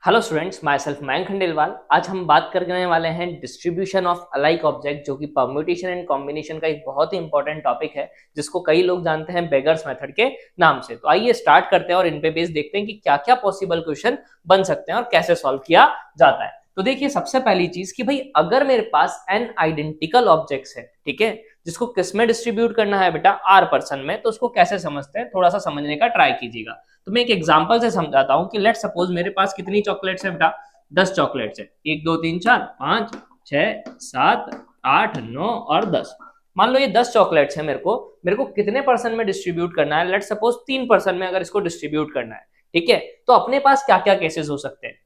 Hello students, my self Mayank Khandelwal. आज हम बात करने वाले हैं डिस्ट्रीब्यूशन ऑफ अलाइक ऑब्जेक्ट, जो कि परम्यूटेशन एंड कॉम्बिनेशन का एक बहुत ही इंपॉर्टेंट टॉपिक है, जिसको कई लोग जानते हैं बेगर्स मेथड के नाम से। तो आइए स्टार्ट करते हैं और इन पे बेस देखते हैं कि क्या क्या पॉसिबल क्वेश्चन बन सकते हैं और कैसे सॉल्व किया जाता है। तो देखिए, सबसे पहली चीज कि भाई अगर मेरे पास एन आइडेंटिकल ऑब्जेक्ट्स है, ठीक है, जिसको किस में डिस्ट्रीब्यूट करना है बेटा, आर पर्सन में, तो उसको कैसे समझते हैं, थोड़ा सा समझने का ट्राई कीजिएगा। तो मैं एक एग्जांपल से समझाता हूं कि लेट सपोज मेरे पास कितनी चॉकलेट्स है बेटा, 10 चॉकलेट्स है। 1 2 3 4 5 6 7 8 9 और 10। मान लो ये 10 चॉकलेट्स है, मेरे को कितने पर्सन में डिस्ट्रीब्यूट करना है? लेट सपोज 3 पर्सन में अगर इसको डिस्ट्रीब्यूट करना है, ठीक है। तो अपने पास क्या क्या केसेस हो सकते हैं?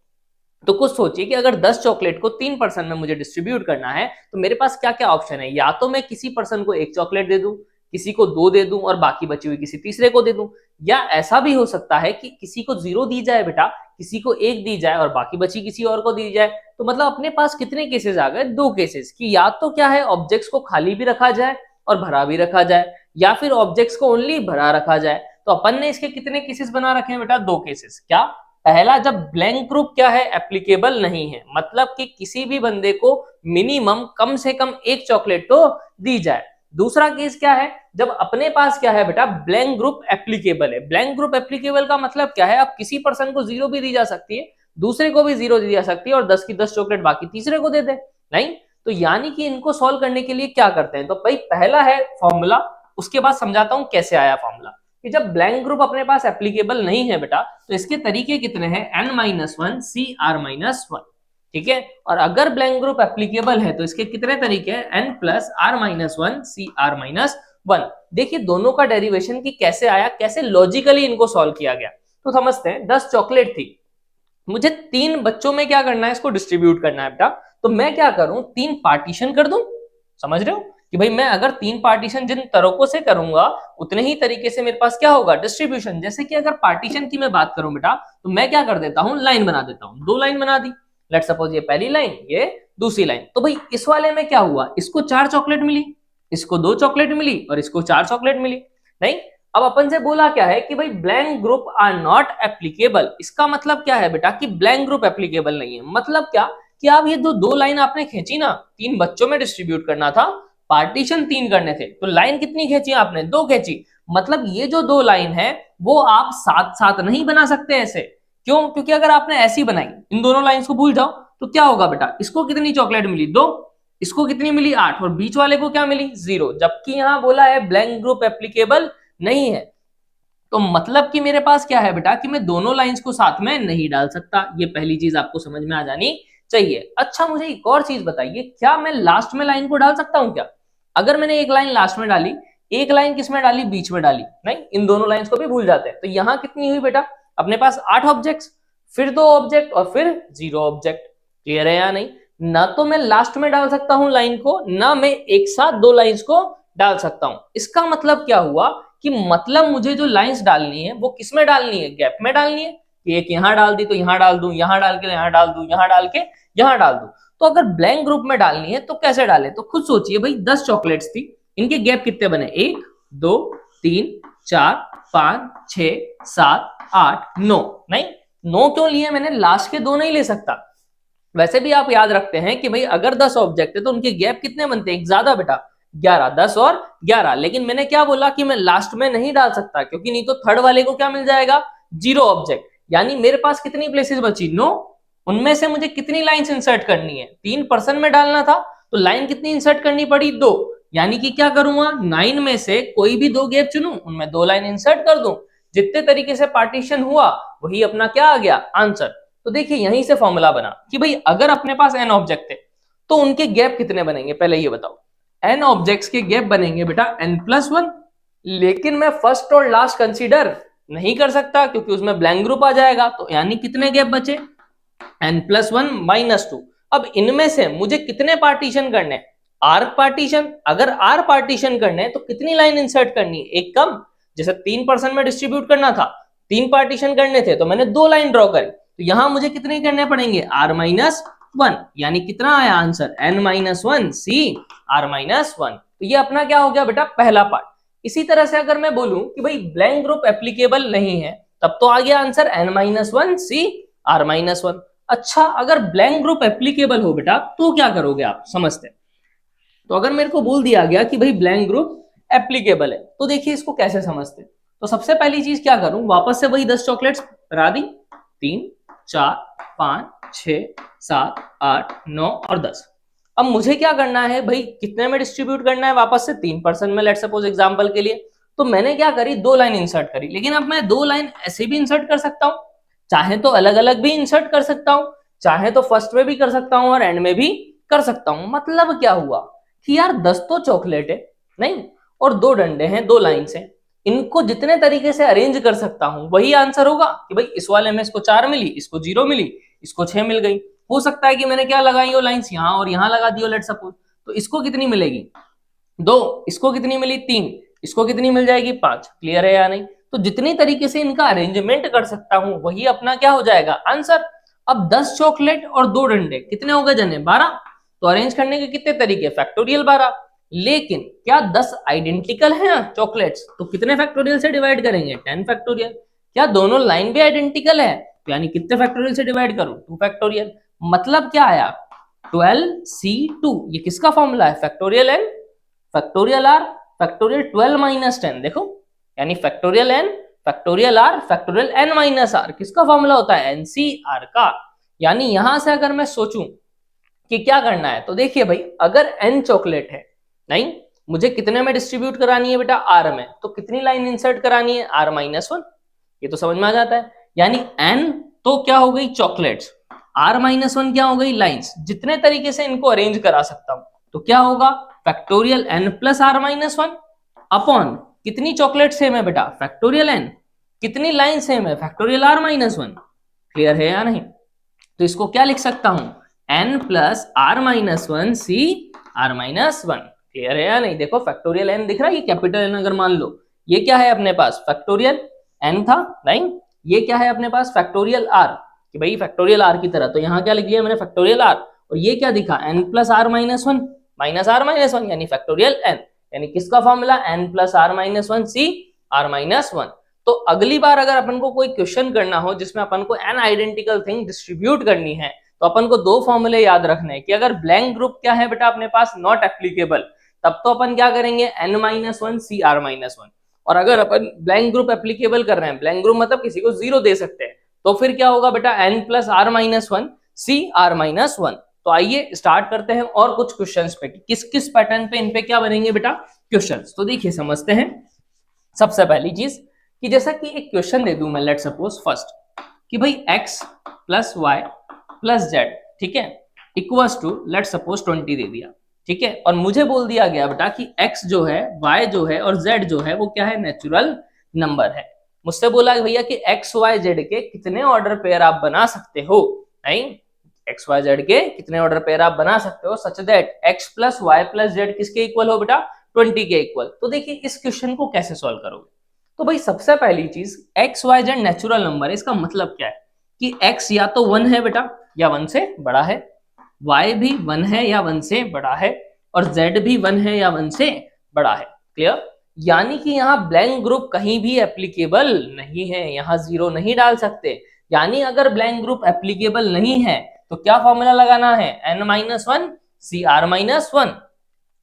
तो कुछ सोचिए कि अगर 10 चॉकलेट को 3 पर्सन में मुझे डिस्ट्रीब्यूट करना है, तो मेरे पास क्या क्या ऑप्शन है। या तो मैं किसी पर्सन को 1 चॉकलेट दे दूं, किसी को 2 दे दूं और बाकी बची हुई किसी तीसरे को दे दूं। या ऐसा भी हो सकता है कि किसी को 0 दी जाए बेटा, किसी को 1 दी जाए और बाकी बची किसी और को दी जाए। तो मतलब अपने पास कितने केसेस आ गए? 2 केसेस कि या तो क्या है, ऑब्जेक्ट्स को खाली भी रखा जाए और भरा भी रखा जाए, या फिर ऑब्जेक्ट्स को ओनली भरा रखा जाए। तो अपन ने इसके कितने केसेस बना रखे हैं बेटा? 2 केसेस। क्या? पहला, जब ब्लैंक ग्रुप क्या है, एप्लीकेबल नहीं है, मतलब कि किसी भी बंदे को मिनिमम कम से कम 1 चॉकलेट तो दी जाए। दूसरा केस क्या है, जब अपने पास क्या है बेटा, ब्लैंक ग्रुप एप्लीकेबल है। ब्लैंक ग्रुप एप्लीकेबल का मतलब क्या है, अब किसी पर्सन को 0 भी दी जा सकती है, दूसरे को भी 0 दी जा सकती है और 10 की 10 चॉकलेट बाकी तीसरे को दे दे। नहीं तो यानी कि इनको सॉल्व करने के लिए क्या करते हैं, तो भाई पहला है फॉर्मूला, उसके बाद समझाता हूं कैसे आया फॉर्मूला। कि जब ब्लैंक ग्रुप अपने पास एप्लीकेबल नहीं है बेटा, तो इसके तरीके कितने हैं? n-1 cr-1, ठीक है। और अगर ब्लैंक ग्रुप एप्लीकेबल है तो इसके कितने तरीके हैं? n+r-1 cr-1। देखिए दोनों का डेरिवेशन की कैसे आया, कैसे लॉजिकली इनको सॉल्व किया गया। तो समझते हैं। 10 चॉकलेट थी, मुझे 3 बच्चों में क्या करना है, इसको डिस्ट्रीब्यूट करना है बेटा। तो मैं क्या करूं, 3 पार्टीशन कर दूं। समझ रहे हो कि भाई मैं अगर 3 पार्टीशन जिन तरीकों से करूंगा, उतने ही तरीके से मेरे पास क्या होगा, डिस्ट्रीब्यूशन। जैसे कि अगर पार्टीशन की मैं बात करूं बेटा, तो मैं क्या कर देता हूं, लाइन बना देता हूं। 2 लाइन बना दी। लेट सपोज ये पहली लाइन, ये दूसरी लाइन। तो भाई इस वाले में क्या हुआ, इसको 4 चॉकलेट मिली, इसको 2 चॉकलेट मिली और इसको 4 चॉकलेट मिली। नहीं, अब अपन से बोला क्या है कि भाई blank group are not applicable. इसका मतलब क्या है बेटा कि ब्लैंक ग्रुप एप्लीकेबल नहीं है। मतलब क्या कि आप ये जो 2 लाइन आपने खींची ना, 3 बच्चों में डिस्ट्रीब्यूट करना था, पार्टीशन 3 करने थे, तो लाइन कितनी खींची आपने? 2 खींची। मतलब ये जो 2 लाइन है वो आप साथ साथ नहीं बना सकते ऐसे। क्यों? क्योंकि अगर आपने ऐसी बनाई, इन दोनों लाइंस को भूल जाओ, तो क्या होगा बेटा, इसको कितनी चॉकलेट मिली? 2। इसको कितनी मिली? 8। और बीच वाले को क्या मिली? 0। जबकि यहां बोला है ब्लैंक ग्रुप एप्लीकेबल नहीं है। तो मतलब कि मेरे पास क्या है बेटा कि मैं दोनों लाइंस को साथ में नहीं डाल सकता। ये पहली चीज आपको समझ में आ जानी चाहिए। अच्छा, मुझे एक और चीज बताइए, क्या मैं लास्ट में लाइन को डाल सकता हूं क्या? अगर मैंने एक लाइन लास्ट में डाली, एक लाइन किस में डाली? बीच में डाली। नहीं, इन दोनों लाइंस को भी भूल जाते हैं। तो यहां कितनी हुई बेटा, अपने पास 8 ऑब्जेक्ट्स, फिर 2 ऑब्जेक्ट और फिर 0 ऑब्जेक्ट। क्लियर है या नहीं? ना तो मैं लास्ट में डाल सकता हूं लाइन को, ना मैं एक साथ 2 लाइंस को डाल सकता हूं। इसका मतलब क्या हुआ कि मतलब मुझे जो लाइंस डालनी है वो किस में डालनी है? गैप में डालनी है। कि एक यहां डाल दी तो यहां डाल दूं, यहां डाल के यहां डाल दूं, यहां डाल के यहां डाल दूं। तो अगर ब्लैंक ग्रुप में डालनी है तो कैसे डाले? तो खुद सोचिए भाई, 10 चॉकलेट्स थी, इनके गैप कितने बने? 1 2 3 4 5 6 7 8 9। नहीं, 9 क्यों लिए मैंने? लास्ट के 2 नहीं ले सकता। वैसे भी आप याद रखते हैं कि भाई अगर 10 ऑब्जेक्ट है तो उनके गैप कितने बनते हैं? एक ज्यादा बेटा, 11। 10 और 11। लेकिन मैंने क्या बोला कि मैं लास्ट में नहीं डाल सकता, क्योंकि नहीं तो थर्ड वाले को क्या मिल जाएगा? 0 ऑब्जेक्ट। यानी मेरे पास कितनी प्लेसेस बची? 9। उनमें से मुझे कितनी लाइंस इंसर्ट करनी है? 3 पर्सन में डालना था, तो लाइन कितनी इंसर्ट करनी पड़ी? 2। यानी कि क्या करूंगा, 9 में से कोई भी 2 गैप चुनूं, उनमें 2 लाइन इंसर्ट कर दूं। जितने तरीके से पार्टीशन हुआ वही अपना क्या आ गया? आंसर। तो देखिए यहीं से फॉर्मूला बना कि भाई अगर अपने पास n ऑब्जेक्ट है तो उनके गैप कितने बनेंगे, पहले ये बताओ। n ऑब्जेक्ट्स के गैप बनेंगे बेटा n+1। लेकिन मैं फर्स्ट और लास्ट कंसीडर नहीं कर सकता, क्योंकि उसमें ब्लैंक ग्रुप आ जाएगा। तो यानी कितने गैप बचे? n+1 -2। अब इनमें से मुझे कितने पार्टीशन करने? Arc partition. अगर आर पार्टीशन करने तो कितनी लाइन इंसर्ट करनी है? एक कम। जैसे 3 पर्सन में डिस्ट्रीब्यूट करना था, 3 पार्टीशन करने थे, तो मैंने 2 लाइन ड्रॉ करी। तो यहां मुझे कितने करने पड़ेंगे? r-1। यानी कितना आया आंसर? n-1 c r-1। तो ये अपना क्या हो गया बेटा, पहला पार्ट। इसी तरह से अगर मैं बोलूं कि भाई ब्लैंक ग्रुप एप्लीकेबल नहीं है, तब तो आ गया answer n-1 c r minus one. अच्छा, अगर ब्लैंक ग्रुप एप्लीकेबल हो बेटा तो क्या करोगे आप, समझते हैं। तो अगर मेरे को बोल दिया गया कि भाई ब्लैंक ग्रुप एप्लीकेबल है, तो देखिए इसको कैसे समझते हैं। तो सबसे पहली चीज क्या करूं, वापस से वही 10 चॉकलेट्स बना दी, 3 4 5 6 7 8 9 और 10। अब मुझे क्या करना है भाई, कितने में डिस्ट्रीब्यूट करना है, वापस से 3% में, लेट सपोज एग्जांपल के लिए। तो मैंने क्या करी, 2 लाइन इंसर्ट करी, लेकिन अब मैं 2 लाइन ऐसे भी इंसर्ट कर सकता हूं, चाहे तो अलग अलग भी इंसर्ट कर सकता हूं, चाहे तो फर्स्ट में भी कर सकता हूं और एंड में भी कर सकता हूं। मतलब क्या हुआ कि यार 10 तो चॉकलेट है नहीं, और 2 डंडे हैं 2 लाइन से, इनको जितने तरीके से अरेंज कर सकता हूं वही आंसर होगा कि भाई इस वाले में इसको 4 मिली, इसको 0 मिली, इसको 6 मिल गई। हो सकता है कि मैंने क्या लगाई हो, लाइंस यहां और यहां लगा दी हो, लेट सपोज। तो इसको कितनी मिलेगी 2, इसको कितनी मिली 3, इसको कितनी मिल जाएगी 5। क्लियर है या नहीं। तो जितनी तरीके से इनका अरेंजमेंट कर सकता हूं वही अपना क्या हो जाएगा, आंसर। अब 10 चॉकलेट और 2 डंडे कितने हो गए जने, 12। तो अरेंज करने के कितने तरीके, फैक्टोरियल 12। लेकिन क्या 10 आइडेंटिकल हैं चॉकलेट्स, तो कितने फैक्टोरियल से डिवाइड करेंगे, 10 फैक्टोरियल। क्या दोनों लाइन भी आइडेंटिकल है, तो यानी कितने फैक्टोरियल से डिवाइड करूं, 2 फैक्टोरियल। मतलब क्या आया, 12c2। ये किसका फॉर्मूला है, factorial n factorial r factorial 12 minus 10, देखो, यानी factorial n factorial r factorial n minus r, किसका फॉर्मूला होता है, एनसीआर का। यानी यहां से अगर मैं सोचूं कि क्या करना है, तो देखिए भाई, अगर n चॉकलेट है नहीं, मुझे कितने में डिस्ट्रीब्यूट करानी है बेटा, r में, तो कितनी लाइन इंसर्ट करानी है, r माइनस वन। ये तो समझ में आ जाता है। यानी n तो क्या हो गई चॉकलेट्स, r माइनस वन क्या हो गई लाइंस। जितने तरीके से इनको अरेंज करा सकता हूं तो क्या होगा, factorial n plus r minus one upon कितनी चॉकलेट सेम है बेटा, फैक्टोरियल n, कितनी लाइन सेम है, factorial r minus one. Clear है या नहीं। तो इसको क्या लिख सकता हूं, n plus r minus one c r minus one. Clear है या नहीं। देखो फैक्टोरियल n दिख रहा है, ये कैपिटल n अगर मान लो, ये क्या है अपने पास, फैक्टोरियल n था नहीं, ये क्या है अपने पास, फैक्टोरियल r, कि भाई फैक्टोरियल r की तरह। तो यहाँ क्या लिख दिया मैंने, फैक्टोरियल r, और ये क्या दिखा, n plus r minus one minus r minus one, यानी फैक्टोरियल n। यानी किसका formula, n plus r minus one c r minus one. तो अगली बार अगर अपन को कोई क्वेश्चन करना हो जिसमें अपन को n आइडेंटिकल थिंग डिस्ट्रीब्यूट करनी है, तो अपन को 2 फॉर्मूले याद रखने हैं कि अगर ब्लैंक ग्रुप क्या है बेटा अपने पास, नॉट एप्लीकेबल, तब तो अपन क्या करेंगे, n minus one c r minus one. और अगर अपन ब्लैंक ग्रुप एप्लीकेबल कर रहे हैं, ब्लैंक ग्रुप मतलब किसी को 0 दे सकते हैं, तो फिर क्या होगा बेटा, n plus r minus one c r minus one. तो आइए स्टार्ट करते हैं और कुछ क्वेश्चंस पे, किस किस पैटर्न पे इन पे क्या बनेंगे बेटा क्वेश्चंस। तो देखिए समझते हैं। सबसे पहली चीज कि जैसा कि एक क्वेश्चन दे दूं मैं, लेट सपोज फर्स्ट कि भाई x plus Y plus z, ठीक है, इक्वल्स टू लेट सपोज 20 दे दिया, ठीक है। और मुझे बोल दिया गया बेटा कि x जो है, y जो है और z जो है वो क्या है, नेचुरल नंबर है। मुझसे बोला भैया कि x y z के कितने ऑर्डर पेयर आप बना सकते हो, नहीं, x y z के कितने ऑर्डर पेयर आप बना सकते हो such that x plus Y plus z किसके इक्वल हो बेटा, 20 के इक्वल। तो देखिए इस क्वेश्चन को कैसे सॉल्व करोगे। तो भाई सबसे पहली चीज, x y z natural number है, इसका मतलब क्या है कि x या तो 1 है बेटा या 1 से बड़ा है, y भी 1 है या 1 से बड़ा है, और z भी 1 है या 1 से बड़ा है। क्लियर। यानी कि यहाँ ब्लैंक ग्रुप कहीं भी एप्लीकेबल नहीं है, यहाँ 0 नहीं डाल सकते। यानी अगर ब्लैंक ग्रुप एप्लीकेबल नहीं है तो क्या फॉर्मूला लगाना है, n minus one c r minus one.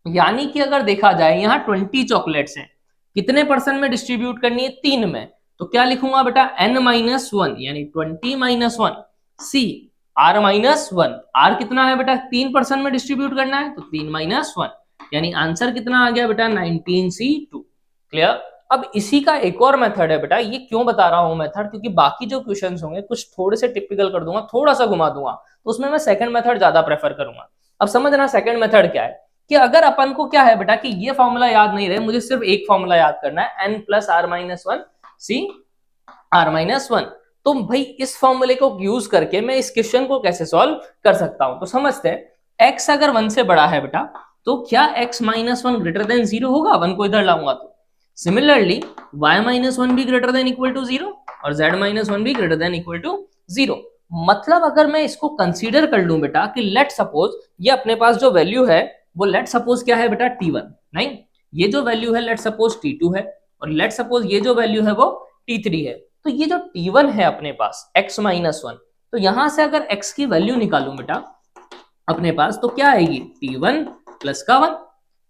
यानी कि अगर देखा जाए यहाँ 20 चॉकलेट्स हैं, कितने परसेंट में डिस्ट्रीब्यूट करनी है, 3 में। तो क्या लिखूंगा बेटा, n माइनस वन यानी 20 minus one c r minus one. R कितना है बेटा, 3% में डिस्ट्रीब्यूट करना है, तो 3 माइनस वन, यानी आंसर कितना आ गया बेटा, 19c2। क्लियर। अब इसी का एक और मेथड है बेटा, ये क्यों बता रहा हूं मेथड, क्योंकि बाकी जो क्वेश्चंस होंगे कुछ थोड़े से टिपिकल कर दूंगा, थोड़ा सा घुमा दूंगा, तो उसमें मैं सेकंड मेथड ज्यादा प्रेफर करूंगा। अब समझना सेकंड मेथड क्या है, कि अगर अपन को क्या है बेटा कि ये फॉर्मूला याद नहीं रहे, मुझे सिर्फ एक फॉर्मूला याद करना है, n plus r minus one c r minus one. तो भाई इस फॉर्मूले को यूज करके मैं इस क्वेश्चन को कैसे सॉल्व कर सकता हूं। तो समझते हैं, x अगर 1 से बड़ा है बेटा, तो क्या x minus one greater than 0 होगा, 1 को इधर लाऊंगा तो। सिमिलरली y माइनस वन भी ग्रेटर देन इक्वल टू 0 और z माइनस वन भी ग्रेटर देन इक्वल टू 0। मतलब अगर मैं इसको कंसीडर कर लूं बेटा कि लेट सपोज ये अपने पास जो वैल्यू है वो लेट सपोज क्या है बेटा, t1, नहीं, ये जो वैल्यू है लेट सपोज t2 है, और लेट सपोज ये जो वैल्यू है वो t3 है। तो ये जो t1 है अपने पास x माइनस वन, तो यहां से अगर x की वैल्यू निकालूं बेटा अपने पास, तो क्या आएगी t1 प्लस का 1।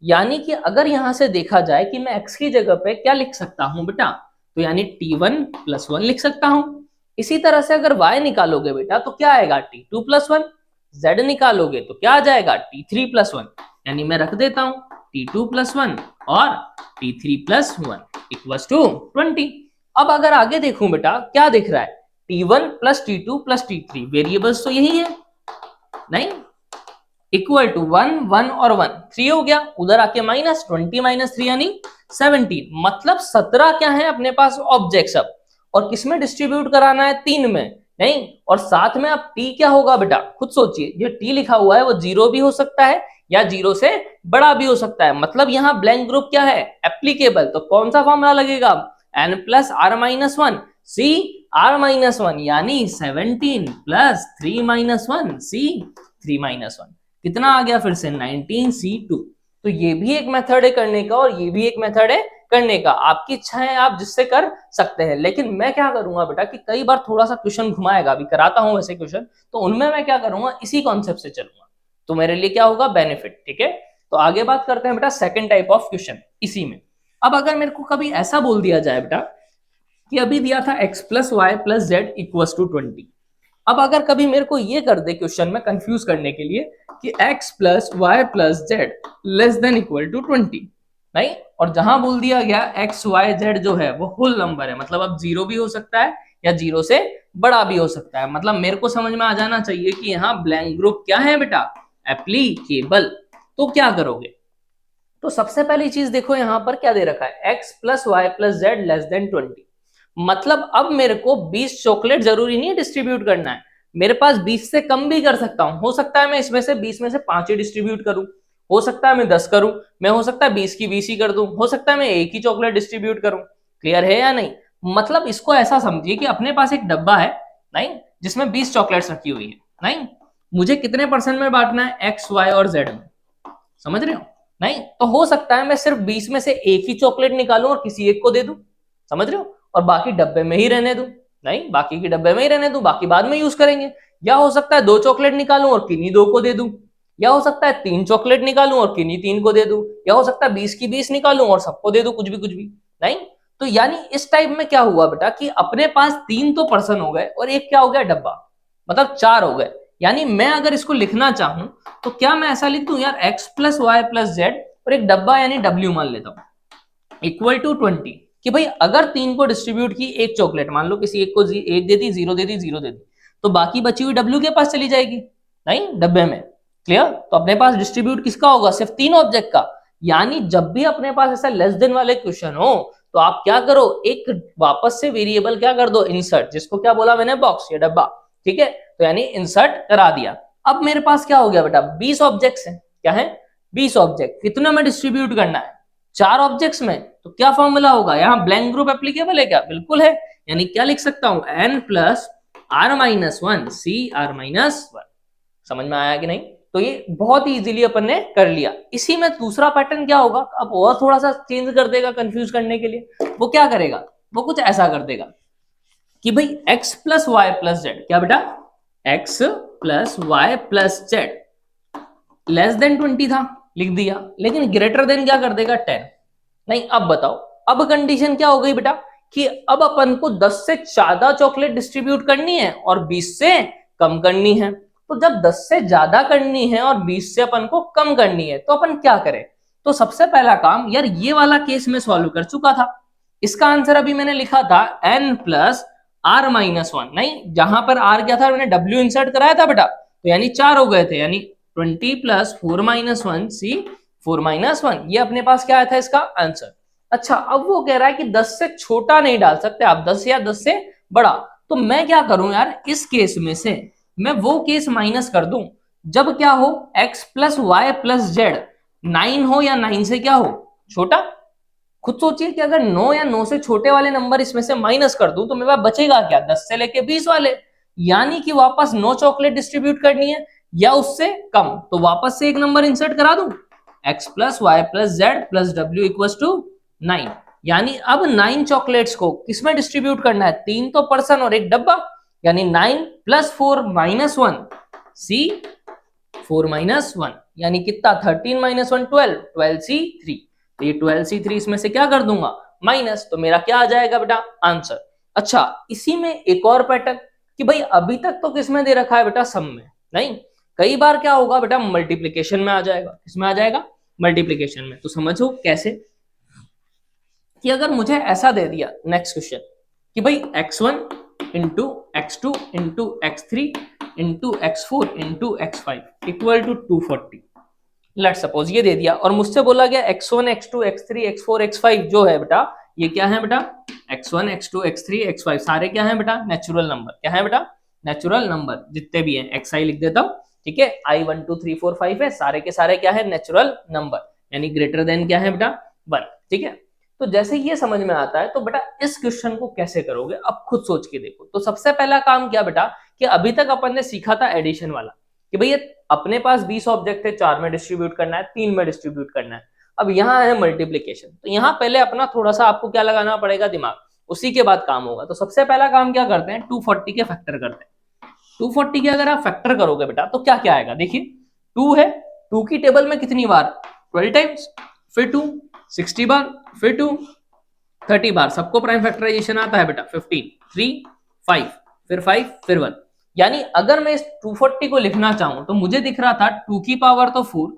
यानी कि अगर यहां से देखा जाए कि मैं x की जगह पे क्या लिख सकता हूं बेटा, तो यानी t1 प्लस 1 लिख सकता हूं। इसी तरह से अगर y निकालोगे बेटा तो क्या आएगा t2 प्लस 1, z निकालोगे तो क्या आ जाएगा t3 प्लस 1। यानी मैं रख देता हूं t2 प्लस 1 और t3 प्लस 1 इक्वल्स टू 20। अब अगर आगे देखूं बेटा क्या दिख रहा है, t1 plus t2 plus t3, variables तो यही है नहीं, इक्वल टू 1 1 और 1 3 हो गया, उधर आके माइनस 20 माइनस 3 यानी 17, मतलब 17 क्या है अपने पास ऑब्जेक्ट्स अब, और किसमें डिस्ट्रीब्यूट कराना है 3 में नहीं, और साथ में अब t क्या होगा बेटा खुद सोचिए, जो t लिखा हुआ है वो 0 भी हो सकता है या 0 से बड़ा भी हो सकता है, मतलब यहाँ ब्लैंक ग्रुप क्या है एप्लीकेबल। तो कौन सा फॉर्मूला लगेगा n plus r minus 1 c r minus 1, यानी 17 प्लस 3 माइनस 1 सी 3 माइनस 1, कितना आ गया फिर से 19c2। तो ये भी एक मेथड है करने का और ये भी एक मेथड है करने का, आपकी इच्छा है आप जिससे कर सकते हैं। लेकिन मैं क्या करूंगा बेटा कि कई बार थोड़ा सा क्वेश्चन घुमाएगा, अभी कराता हूं वैसे क्वेश्चन, तो उनमें मैं क्या करूंगा इसी कॉन्सेप्ट से चलूंगा, तो मेरे लिए क्या होगा बेनिफिट। ठीक है, तो आगे बात करते हैं बेटा सेकेंड टाइप ऑफ क्वेश्चन इसी में। अब अगर मेरे को कभी ऐसा बोल दिया जाए बेटा कि अभी दिया था x plus Y plus z equal to 20, अब अगर कभी मेरे को ये कर दे क्वेश्चन में कंफ्यूज करने के लिए कि x plus Y plus z less than equal to 20 नहीं, और जहां बोल दिया गया x y z जो है वो होल नंबर है, मतलब अब 0 भी हो सकता है या 0 से बड़ा भी हो सकता है, मतलब मेरे को समझ में आ जाना चाहिए कि यहाँ ब्लैंक ग्रुप क्या है बेटा एप्लीकेबल। तो क्या करोगे, तो सबसे पहली चीज देखो यहाँ पर क्या दे रखा है x plus Y plus z less than 20, मतलब अब मेरे को 20 चॉकलेट जरूरी नहीं है डिस्ट्रीब्यूट करना है, मेरे पास 20 से कम भी कर सकता हूं, हो सकता है मैं इसमें से 20 में से 5 ही डिस्ट्रीब्यूट करूं, हो सकता है मैं 10 करूं, मैं हो सकता है 20 की 20 ही कर दूं, हो सकता है मैं एक ही चॉकलेट डिस्ट्रीब्यूट करूं। क्लियर है या नहीं, मतलब इसको ऐसा समझिए कि अपने पास एक डब्बा है नहीं जिसमें 20 चॉकलेट्स रखी हुई है नहीं, मुझे कितने परसेंट में बांटना है एक्स वाई और जेड में, समझ रहे हो नहीं, तो हो सकता है मैं सिर्फ 20 में से एक ही चॉकलेट निकालूं और किसी एक को दे दूं, समझ रहे हो, और बाकी डब्बे में ही रहने दूं नहीं, बाकी के डब्बे में ही रहने दूं, बाकी बाद में यूज करेंगे। या हो सकता है 2 चॉकलेट निकालूं और किन्हीं 2 को दे दूं, या हो सकता है 3 चॉकलेट निकालूं और किन्हीं 3 को दे दूं, या हो सकता है 20 की 20 निकालूं और सबको दे दूं, कुछ भी नहीं। तो यानी इस टाइप में क्या हुआ बेटा कि अपने पास 3 तो पर्सन हो गए और एक क्या हो गया डब्बा, मतलब 4 हो गए। यानी मैं अगर इसको लिखना चाहूं तो क्या मैं ऐसा लिख दूं यार x plus Y plus z और एक डब्बा यानी w मान लेता हूं इक्वल टू 20, कि भाई अगर 3 को डिस्ट्रीब्यूट की एक चॉकलेट, मान लो किसी एक को एक दे दी, 0 दे दी, 0 दे दी, तो बाकी बची हुई w के पास चली जाएगी नहीं डब्बे में। क्लियर, तो अपने पास डिस्ट्रीब्यूट किसका होगा सिर्फ 3 ऑब्जेक्ट का। यानी जब भी अपने पास ऐसा लेस देन वाले क्वेश्चन हो तो आप क्या करो एक वापस से वेरिएबल क्या कर दो इंसर्ट, जिसको क्या बोला मैंने बॉक्स या डब्बा, ठीक है, तो यानी इंसर्ट करा दिया। अब मेरे पास क्या हो गया बेटा 20 ऑब्जेक्ट्स हैं, क्या है 20 ऑब्जेक्ट, कितना में डिस्ट्रीब्यूट करना है 4 ऑब्जेक्ट्स में, तो क्या फॉर्मूला होगा यहाँ ब्लैंक ग्रुप एप्लीकेबल है क्या, बिल्कुल है, यानी क्या लिख सकता हूं n plus r minus 1 c r minus 1। समझ में आया कि नहीं, तो ये बहुत ही इजीली अपन ने कर लिया। इसी में दूसरा पैटर्न क्या होगा, अब और थोड़ा सा चेंज कर देगा कंफ्यूज करने के लिए, वो क्या करेगा, वो कुछ ऐसा कर देगा कि भाई x plus Y plus z, क्या बेटा x plus Y plus z less than 20 था लिख दिया, लेकिन ग्रेटर देन क्या कर देगा 10 नहीं। अब बताओ अब कंडीशन क्या हो गई बेटा कि अब अपन को 10 से ज्यादा चॉकलेट डिस्ट्रीब्यूट करनी है और 20 से कम करनी है। तो जब 10 से ज्यादा करनी है और 20 से अपन को कम करनी है तो अपन क्या करें, तो सबसे पहला काम यार ये वाला केस में सॉल्व कर चुका था, इसका आंसर अभी मैंने लिखा था n प्लस आर माइनस 1 नहीं, जहां पर r क्या था मैंने w इंसर्ट कराया था बेटा, तो यानी 4 हो गए थे, यानी 20 प्लस 4 माइनस 1 सी 4 माइनस 1, ये अपने पास क्या आया था इसका आंसर। अच्छा अब वो कह रहा है कि 10 से छोटा नहीं डाल सकते आप, 10 या 10 से बड़ा, तो मैं क्या करूं यार इस केस में से मैं वो केस माइनस कर दूं जब क्या हो x plus Y plus z 9 हो या 9 से क्या हो छोटा। खुद सोचिए कि अगर 9 या 9 से छोटे वाले नंबर इसमें से माइनस कर दूं तो मेरे पास बचेगा क्या 10 से लेके 20 वाले, यानी कि वापस 9 चॉकलेट डिस्ट्रीब्यूट करनी है या उससे कम, तो वापस से एक नंबर इंसर्ट करा दूं x plus Y plus z plus w equals to 9, यानी अब 9 चॉकलेट्स को किसमें डिस्ट्रीब्यूट करना है 3 तो पर्सन और एक डब्बा, यानी 9 प्लस 4 माइनस 1 सी 4 माइनस 1 यानी कितना 13 माइनस 1 12 12C3। तो ये 12C3 इसमें से क्या कर दूंगा माइनस, तो मेरा क्या आ जाएगा बेटा आंसर। अच्छा इसी में एक और पैटर्न कि भाई अभी तक तो किस में दे रखा है बेटा सम में, नहीं कई बार क्या होगा बेटा मल्टीप्लीकेशन में आ जाएगा। किसमें आ जाएगा मल्टीप्लीकेशन में। तो समझो कैसे कि अगर मुझे ऐसा दे दिया नेक्स्ट क्वेश्चन कि भाई x1 into x2 into x3 into x4 into x5 equal to 240, let suppose ये दे दिया और मुझसे बोला गया x1 x2 x3 x4 x5 जो है बेटा ये क्या है बेटा x1 x2 x3 x5 सारे क्या है बेटा नेचुरल नंबर। क्या है बेटा नेचुरल नंबर जितने भी हैं, xi लिख देता हूं, ठीक है i 1 2 3 4 5 है, सारे के सारे क्या है नेचुरल नंबर यानी ग्रेटर देन क्या है बेटा 1। ठीक है तो जैसे ये समझ में आता है तो बेटा इस क्वेश्चन को कैसे करोगे अब खुद सोच के देखो। तो सबसे पहला काम क्या बेटा कि अभी तक अपन ने सीखा था एडिशन वाला कि भैया अपने पास 20 ऑब्जेक्ट है, 4 में डिस्ट्रीब्यूट करना है, 3 में डिस्ट्रीब्यूट करना है। अब यहाँ है मल्टीप्लीकेशन, तो यहाँ पहले अपना थोड़ा सा आपको क्या लगाना पड़ेगा दिमाग, उसी के बाद काम होगा। तो सबसे पहला काम क्या करते हैं 240 के फैक्टर करते हैं। 240 के अगर आप फैक्टर करोगे बेटा तो क्या क्या आएगा देखिए 2 है, 2 की टेबल में कितनी बार 12 टाइम्स, फिर 2 60 बार, फिर 2 30 बार, सबको प्राइम फैक्टराइजेशन आता है बेटा 15 3 5 फिर 5 फिर 1। यानी अगर मैं इस 240 को लिखना चाहूं तो मुझे दिख रहा था 2 की पावर तो 4,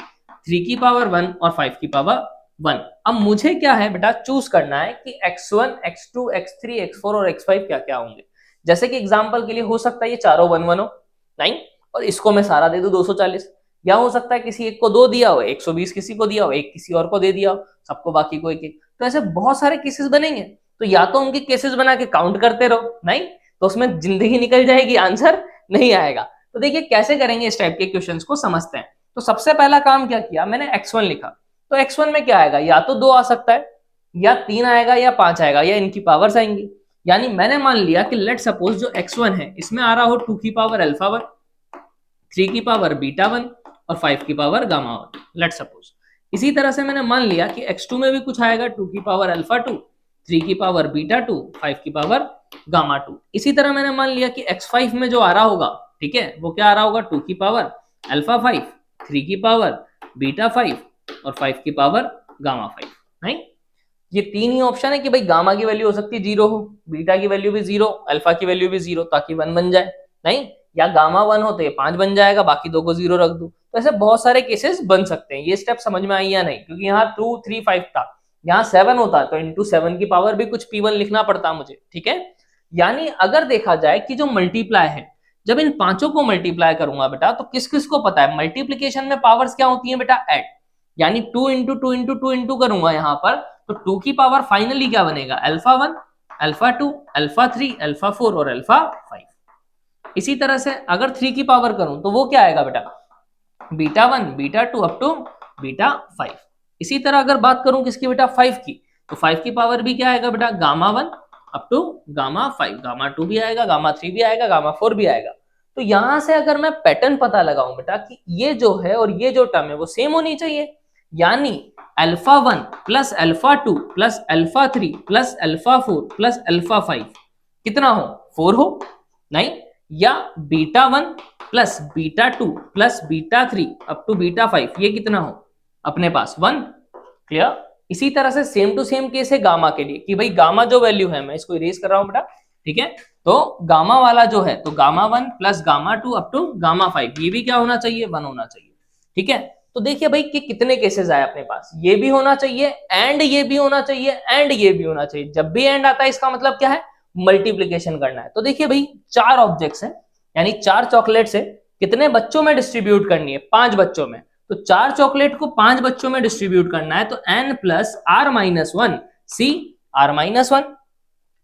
3 की पावर 1 और 5 की पावर 1। अब मुझे क्या है बेटा चूज करना है कि x1 x2 x3 x4 और x5 क्या क्या होंगे। जैसे कि एग्जांपल के लिए हो सकता है ये चारों 1 1 हो 9 और इसको मैं सारा दे दूं 240, या हो सकता है किसी एक को 2 दिया हो, 120 किसी को दिया हो, एक किसी और को दे दिया हो, सबको बाकी को एक एक। तो ऐसे बहुत सारे केसेस बनेंगे, तो या तो उनके केसेस बना के काउंट करते रहो, नहीं तो उसमें जिंदगी निकल जाएगी, आंसर नहीं आएगा। तो देखिए कैसे करेंगे इस टाइप के क्वेश्चंस को समझते हैं। तो सबसे पहला काम क्या किया मैंने x1 लिखा, तो x1 में क्या आएगा या तो 2 आ सकता है या 3 आएगा या 5 आएगा या इनकी पावर्स आएंगी। यानी मैंने मान लिया कि लेट सपोज जो x1 है इसमें आ रहा हो 2 की पावर अल्फा 1, 3 की पावर बीटा 1 और 5 की पावर गामा 1, लेट सपोज। इसी तरह से मैंने मान लिया कि x2 में भी कुछ आएगा 2 की पावर अल्फा 2, 3 की पावर बीटा 2, 5 की पावर गामा 2। इसी तरह मैंने मान लिया कि x5 में जो आ रहा होगा, ठीक है, वो क्या आ रहा होगा 2 की पावर अल्फा 5, 3 की पावर बीटा 5 और 5 की पावर गामा 5। नहीं ये तीन ही ऑप्शन है कि भाई गामा की वैल्यू हो सकती है 0 हो, बीटा की वैल्यू भी 0, अल्फा की वैल्यू भी 0 ताकि 1 बन जाए, नहीं या गामा 1 हो तो ये 5 बन जाएगा, बाकी 2 को 0 रख दो। तो ऐसे बहुत सारे केसेस बन सकते हैं। ये स्टेप समझ में आई या नहीं, क्योंकि यहाँ 2 3 5 था, यहाँ 7 होता तो इंटू 7 की पावर भी कुछ P1 लिखना पड़ता मुझे, ठीक है। यानी अगर देखा जाए कि जो मल्टीप्लाई है, जब इन पांचों को मल्टीप्लाई करूंगा बेटा तो किस किस को पता है मल्टीप्लीकेशन में पावर्स क्या होती है बेटा ऐड, यानी 2 इंटू 2 इंटू 2 इंटू करूंगा यहाँ पर तो 2 की पावर फाइनली क्या बनेगा अल्फा 1 अल्फा 2 अल्फा 3 अल्फा 4 और अल्फा 5। इसी तरह से अगर 3 की पावर करूं तो वो क्या आएगा बेटा beta 1 beta 2 up to beta 5। इसी तरह अगर बात करूं किसकी बेटा 5 की, तो 5 की पावर भी क्या आएगा बेटा gamma 1 up to gamma 5, gamma 2 भी आएगा, गामा 3 भी आएगा, गामा 4 भी आएगा। तो यहां से अगर मैं पैटर्न पता लगाऊं बेटा कि ये जो है और ये जो टर्म है वो सेम होनी चाहिए, यानी alpha 1 plus alpha 2 plus alpha 3 plus alpha 4 plus alpha 5 कितना हो 4 हो, नहीं या beta 1 plus beta 2 plus beta 3 up to beta 5 ये कितना हो अपने पास 1, क्लियर। इसी तरह से सेम टू सेम केस है गामा के लिए कि भाई गामा जो वैल्यू है मैं इसको इरेज कर रहा हूं बेटा, ठीक है। तो गामा वाला जो है तो gamma 1 plus gamma 2 up to gamma 5 ये भी क्या होना चाहिए 1 होना चाहिए, ठीक है। तो देखिए भाई कि कितने केसेस आए अपने पास, ये भी होना चाहिए एंड ये भी होना चाहिए एंड ये भी होना चाहिए। जब भी एंड आता है इसका मतलब क्या है मल्टीप्लीकेशन करना है। तो देखिए भाई 4 ऑब्जेक्ट्स हैं यानी 4 चॉकलेट्स है, कितने बच्चों में डिस्ट्रीब्यूट करनी है 5 बच्चों में, तो 4 चॉकलेट को 5 बच्चों में डिस्ट्रीब्यूट करना है तो n plus r minus 1 c r minus 1।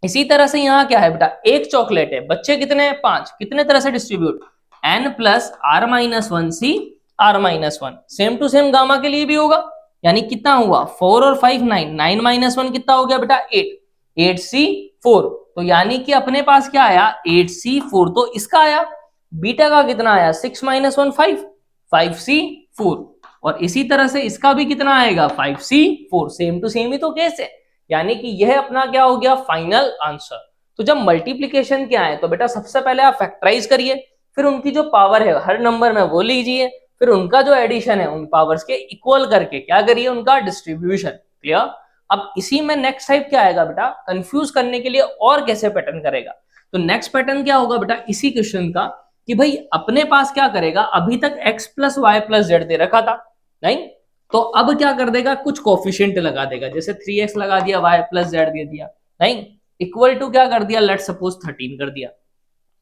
इसी तरह से यहाँ क्या है बेटा एक चॉकलेट है, बच्चे कितने हैं 5, कितने तरह से distribute n plus r minus 1 c r minus 1। Same to same gamma के लिए भी होगा, यानी कितना हुआ 4 और 5 9, 9 माइनस 1 कितना हो गया बेटा 8, 8C4। तो यानी कि अपने पास क्या आया 8C4, तो इसका आया बीटा का कितना आया 6 माइनस 1 5, 5C4। और इसी तरह से इसका भी कितना आएगा 5C4, सेम टू सेम ही तो केस है, यानी कि यह अपना क्या हो गया फाइनल आंसर। तो जब मल्टीप्लीकेशन के आए तो बेटा सबसे पहले आप फैक्टराइज करिए, फिर उनकी जो पावर है हर नंबर में वो लीजिए, फिर उनका जो एडिशन है उन पावर्स के इक्वल करके क्या करिए, उनका डिस्ट्रीब्यूशन। क्लियर? अब इसी में नेक्स्ट टाइप क्या आएगा बेटा, कंफ्यूज करने के लिए और कैसे पैटर्न करेगा। तो नेक्स्ट पैटर्न क्या होगा बेटा इसी क्वेश्चन का, कि भाई अपने पास क्या करेगा, अभी तक x plus Y plus Z दे रखा था, नहीं? तो अब क्या कर देगा, कुछ कोफिशिएंट लगा देगा, जैसे 3x लगा दिया, y प्लस जेड दे दिया, नहीं? इक्वल टू क्या कर दिया, लेट सपोज 13 कर दिया,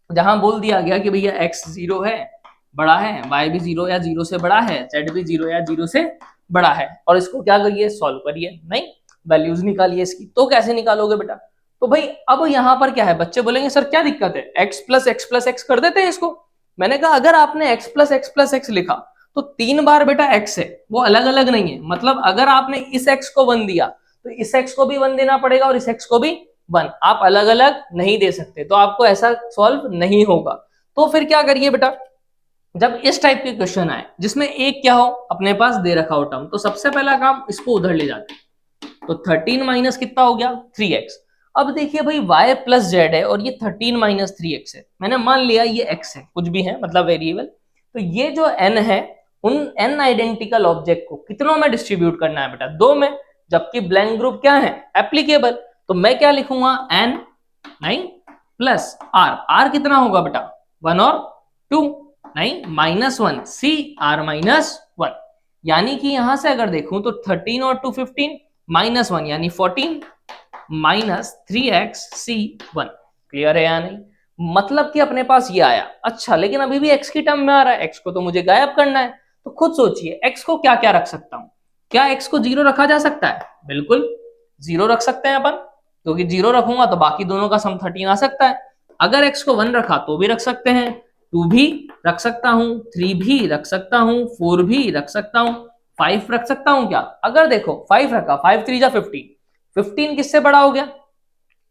जहां बोल दिया गया कि भैया x 0 है, बड़ा है, y भी 0 या 0 से बड़ा है, z भी 0 या 0 से बड़ा है, और इसको क्या करिए, सॉल्व करिए, नहीं? वैल्यूज निकालिए इसकी। तो कैसे निकालोगे बेटा, तो भाई अब यहां पर क्या है, बच्चे बोलेंगे सर क्या दिक्कत है, x प्लस एक्स कर देते हैं इसको। मैंने कहा अगर आपने x प्लस एक्स लिखा तो 3 बार बेटा x है, वो अलग अलग नहीं है, मतलब अगर आपने इस x को 1 दिया तो इस x को भी 1 देना पड़ेगा और इस x को भी 1, आप अलग अलग नहीं दे सकते, तो आपको ऐसा सॉल्व नहीं होगा। तो फिर क्या करिए बेटा, जब इस टाइप के क्वेश्चन आए जिसमें एक क्या हो अपने पास दे रखा हो टर्म, तो सबसे पहला काम इसको उधर ले जाते हैं। तो 13 माइनस कितना हो गया, 3x। अब देखिए भाई y प्लस जेड है और ये 13 माइनस 3x है, मैंने मान लिया ये x है, कुछ भी है मतलब वेरिएबल। तो ये जो n है, उन n आइडेंटिकल ऑब्जेक्ट को कितनों में डिस्ट्रीब्यूट करना है बेटा, 2 में, जबकि ब्लैंक ग्रुप क्या है, एप्लीकेबल। तो मैं क्या लिखूंगा, n नहीं प्लस r कितना होगा बेटा, 1 और 2, नहीं -1 c r माइनस 1, यानी कि यहां से अगर देखूं तो 13 और 2 15, -1 यानी 14, माइनस 3x c1। क्लियर है या नहीं? मतलब कि अपने पास ये आया। अच्छा लेकिन अभी भी x की टर्म में आ रहा है, x को तो मुझे गायब करना है, तो खुद सोचिए x को क्या क्या रख सकता हूं, क्या x को 0 रखा जा सकता है, बिल्कुल 0 रख सकते हैं अपन, क्योंकि 0 रखूंगा तो बाकी दोनों का सम 13 आ सकता है। अगर x को 1 रखा तो भी रख सकते हैं, 2 भी रख सकता हूं, 3 भी रख सकता हूं, 4 भी रख सकता हूं, 5 रख सकता हूं क्या, अगर देखो 5 रखा, 5 3 जा 15, 15 किससे बड़ा हो गया,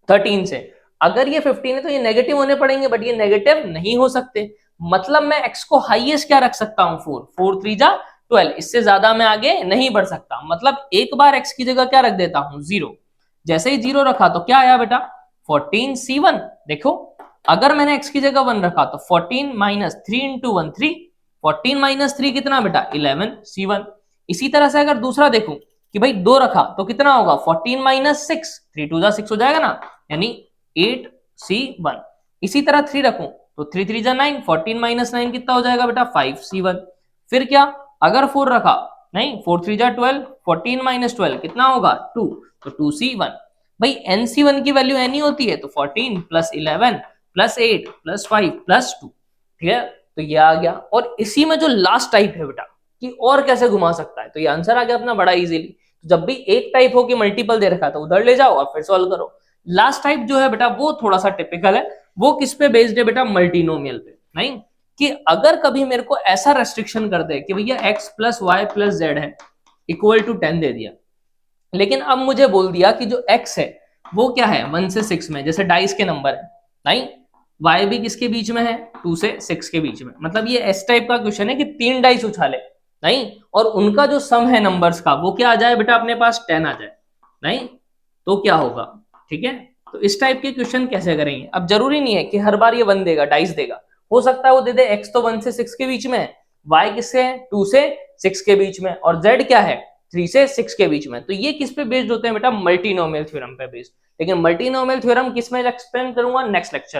13 से। अगर ये 15 है तो ये नेगेटिव होने पड़ेंगे, बट ये नेगेटिव नहीं हो सकते, मतलब मैं x को हाईएस्ट क्या रख सकता हूं, 4, 4 3 जा 12, इससे ज्यादा मैं आगे नहीं बढ़ सकता, मतलब एक बार x की जगह क्या रख देता हूं, 0। जैसे ही 0 रखा तो क्या आया बेटा, 14 c1। देखो अगर मैंने x की जगह 1 रखा तो 14 माइनस 3 इंटू 1 3, 14 माइनस 3 कितना बेटा, 11 c1। इसी तरह से अगर दूसरा देखूं कि भाई 2 रखा तो कितना होगा, 14 माइनस 6, 3 2 जा 6 हो जाएगा ना, यानी 8 c1। इसी तरह 3 रखूं तो 3 3 जा 9, 14 माइनस 9 कितना हो जाएगा बेटा, 5 c1। फिर क्या, अगर 4 रखा, नहीं 4 3 जा 12, 14 माइनस 12 कितना होगा, 2, तो 2 c1। भाई nc1 की वैल्यू n ही होती है, तो 14 प्लस 11 प्लस 8 प्लस 5 प्लस 2, ठीक है, तो ये आ गया। और इसी में जो लास्ट टाइप है बेटा कि और कैसे घुमा सकता है, तो ये आंसर आ गया अपना बड़ा इजीली। जब भी एक टाइप हो कि मल्टीपल दे रखा है तो उधर ले जाओ और फिर सॉल्व करो। लास्ट टाइप जो है बेटा वो थोड़ा सा टिपिकल है, वो किस पे बेस्ड है बेटा, मल्टीनोमियल पे, नहीं? कि अगर कभी मेरे को ऐसा रेस्ट्रिक्शन कर दे कि भैया x plus Y plus z है इक्वल टू 10 दे दिया, लेकिन अब मुझे बोल दिया कि जो x है वो क्या है 1 से 6 में, जैसे डाइस के नंबर है, नहीं? y भी किसके बीच में है, 2 से 6 के बीच में, मतलब ये एस टाइप का क्वेश्चन है कि 3 डाइस उछाले, नहीं, और उनका जो सम है नंबर्स का वो क्या आ जाए बेटा, अपने पास 10 आ जाए, नहीं? तो क्या होगा, ठीक है? तो इस टाइप के क्वेश्चन कैसे करेंगे। अब जरूरी नहीं है कि हर बार ये 1 देगा, डाइस देगा, हो सकता है वो दे दे x तो 1 से 6 के बीच में है, y किससे है, 2 से 6 के बीच में, और z क्या है, 3 से 6 के बीच में। तो ये किस पे बेस्ड होते हैं बेटा, मल्टीनोमियल थ्योरम पे बेस्ड। लेकिन मल्टीनोमियल थ्योरम किस में एक्सप्लेन करूंगा, नेक्स्ट लेक्चर।